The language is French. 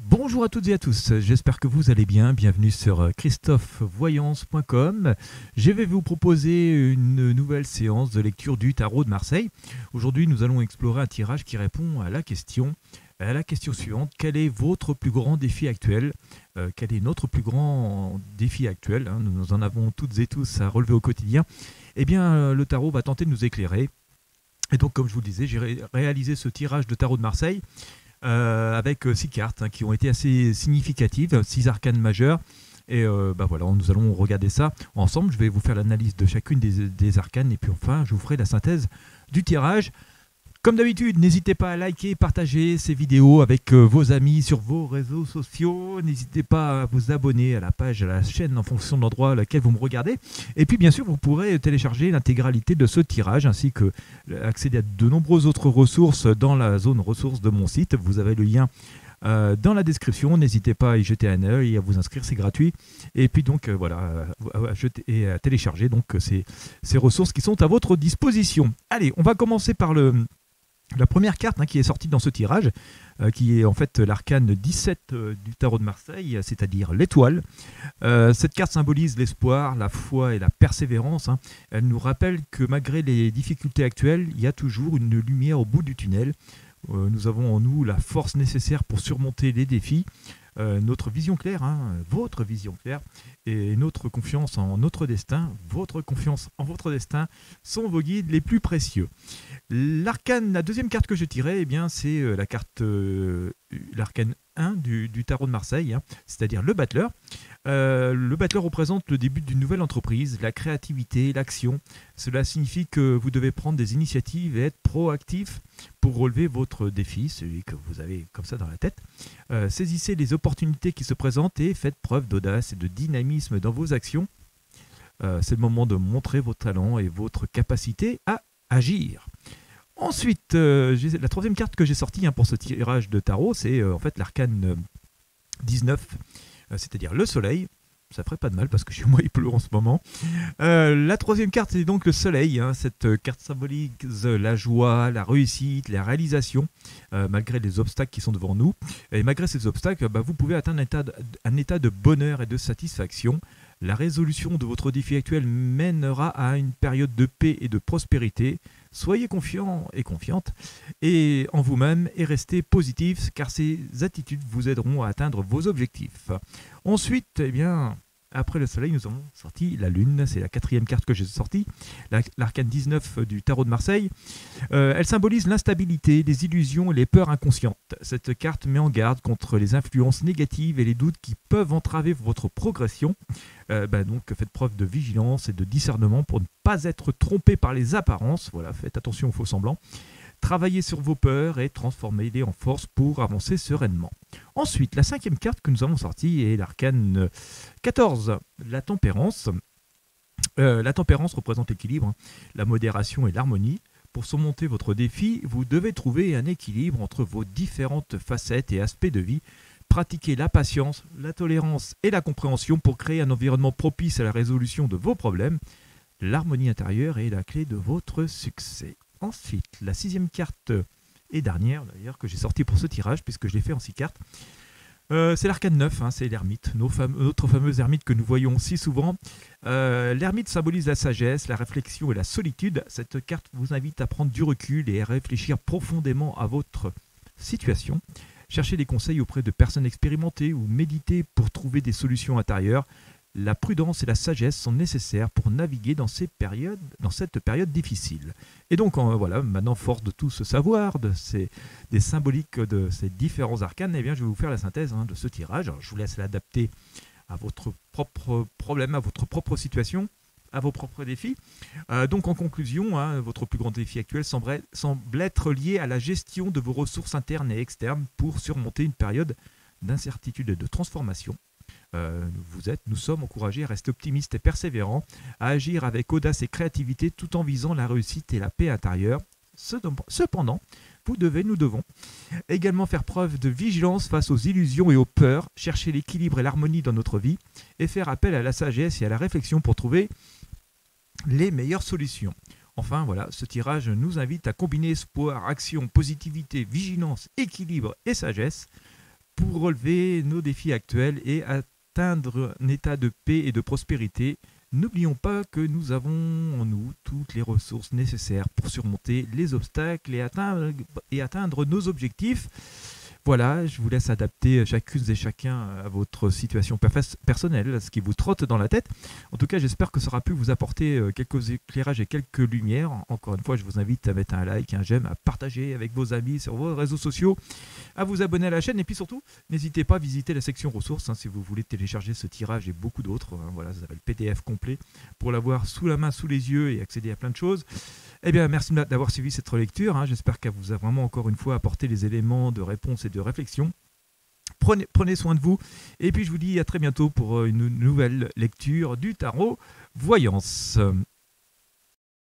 Bonjour à toutes et à tous, j'espère que vous allez bien. Bienvenue sur christophevoyance.com. Je vais vous proposer une nouvelle séance de lecture du tarot de Marseille. Aujourd'hui, nous allons explorer un tirage qui répond à la question suivante. Quel est votre plus grand défi actuel? Quel est notre plus grand défi actuel, hein? Nous en avons toutes et tous à relever au quotidien. Eh bien, le tarot va tenter de nous éclairer. Et donc, comme je vous le disais, j'ai réalisé ce tirage de tarot de Marseille avec 6 cartes qui ont été assez significatives, 6 arcanes majeures. Et voilà, nous allons regarder ça ensemble. Je vais vous faire l'analyse de chacune des arcanes et puis enfin, je vous ferai la synthèse du tirage. Comme d'habitude, n'hésitez pas à liker et partager ces vidéos avec vos amis sur vos réseaux sociaux. N'hésitez pas à vous abonner à la page, à la chaîne en fonction de l'endroit à lequel vous me regardez. Et puis bien sûr, vous pourrez télécharger l'intégralité de ce tirage ainsi que accéder à de nombreuses autres ressources dans la zone ressources de mon site. Vous avez le lien dans la description. N'hésitez pas à y jeter un œil et à vous inscrire, c'est gratuit. Et puis donc voilà, à jeter et à télécharger donc ces ressources qui sont à votre disposition. Allez, on va commencer par la première carte qui est sortie dans ce tirage, qui est en fait l'arcane 17 du tarot de Marseille, c'est-à-dire l'étoile. Cette carte symbolise l'espoir, la foi et la persévérance. Elle nous rappelle que malgré les difficultés actuelles, il y a toujours une lumière au bout du tunnel. Nous avons en nous la force nécessaire pour surmonter les défis. Notre vision claire, votre vision claire, et notre confiance en notre destin, votre confiance en votre destin, sont vos guides les plus précieux. La deuxième carte que je tirais, c'est l'arcane 1 du tarot de Marseille, c'est-à-dire le battleur. Le battleur représente le début d'une nouvelle entreprise, la créativité, l'action. Cela signifie que vous devez prendre des initiatives et être proactif pour relever votre défi, celui que vous avez comme ça dans la tête. Saisissez les opportunités qui se présentent et faites preuve d'audace et de dynamisme dans vos actions. C'est le moment de montrer vos talents et votre capacité à agir. Ensuite, la troisième carte que j'ai sortie pour ce tirage de tarot, c'est en fait l'arcane 19, c'est-à-dire le soleil. Ça ferait pas de mal parce que chez moi il pleut en ce moment. La troisième carte c'est donc le soleil. Cette carte symbolise la joie, la réussite, la réalisation, malgré les obstacles qui sont devant nous. Et malgré ces obstacles, vous pouvez atteindre un état de bonheur et de satisfaction. La résolution de votre défi actuel mènera à une période de paix et de prospérité. Soyez confiants et confiantes et en vous-même et restez positifs car ces attitudes vous aideront à atteindre vos objectifs. Ensuite, après le soleil, nous avons sorti la lune. C'est la quatrième carte que j'ai sortie, l'arcane 19 du tarot de Marseille. Elle symbolise l'instabilité, les illusions et les peurs inconscientes. Cette carte met en garde contre les influences négatives et les doutes qui peuvent entraver votre progression. Donc faites preuve de vigilance et de discernement pour ne pas être trompé par les apparences. Voilà, faites attention aux faux semblants. Travaillez sur vos peurs et transformez-les en force pour avancer sereinement. Ensuite, la cinquième carte que nous avons sortie est l'arcane 14, la tempérance. La tempérance représente l'équilibre, la modération et l'harmonie. Pour surmonter votre défi, vous devez trouver un équilibre entre vos différentes facettes et aspects de vie. Pratiquez la patience, la tolérance et la compréhension pour créer un environnement propice à la résolution de vos problèmes. L'harmonie intérieure est la clé de votre succès. Ensuite, la sixième carte et dernière d'ailleurs que j'ai sortie pour ce tirage puisque je l'ai fait en 6 cartes. C'est l'arcane 9, c'est l'ermite, notre fameuse ermite que nous voyons si souvent. L'ermite symbolise la sagesse, la réflexion et la solitude. Cette carte vous invite à prendre du recul et à réfléchir profondément à votre situation. Cherchez des conseils auprès de personnes expérimentées ou méditez pour trouver des solutions intérieures. La prudence et la sagesse sont nécessaires pour naviguer dans cette période difficile. Et donc maintenant, force de tout ce savoir, des symboliques de ces différents arcanes, je vais vous faire la synthèse de ce tirage. Alors, je vous laisse l'adapter à votre propre problème, à votre propre situation, à vos propres défis. Donc en conclusion, votre plus grand défi actuel semble être lié à la gestion de vos ressources internes et externes pour surmonter une période d'incertitude et de transformation. Nous sommes encouragés à rester optimistes et persévérants, à agir avec audace et créativité tout en visant la réussite et la paix intérieure. Cependant, nous devons également faire preuve de vigilance face aux illusions et aux peurs, chercher l'équilibre et l'harmonie dans notre vie et faire appel à la sagesse et à la réflexion pour trouver les meilleures solutions. Enfin, ce tirage nous invite à combiner espoir, action, positivité, vigilance, équilibre et sagesse pour relever nos défis actuels et atteindre un état de paix et de prospérité. N'oublions pas que nous avons en nous toutes les ressources nécessaires pour surmonter les obstacles et atteindre nos objectifs. Voilà, je vous laisse adapter chacune et chacun à votre situation personnelle, à ce qui vous trotte dans la tête. En tout cas, j'espère que ça aura pu vous apporter quelques éclairages et quelques lumières. Encore une fois, je vous invite à mettre un like, un j'aime, à partager avec vos amis sur vos réseaux sociaux, à vous abonner à la chaîne. Et puis surtout, n'hésitez pas à visiter la section ressources si vous voulez télécharger ce tirage et beaucoup d'autres. Voilà, vous avez le PDF complet pour l'avoir sous la main, sous les yeux et accéder à plein de choses. Eh bien, merci d'avoir suivi cette relecture. J'espère qu'elle vous a vraiment encore une fois apporté les éléments de réponse et de réflexion. Prenez soin de vous. Et puis, je vous dis à très bientôt pour une nouvelle lecture du tarot Voyance.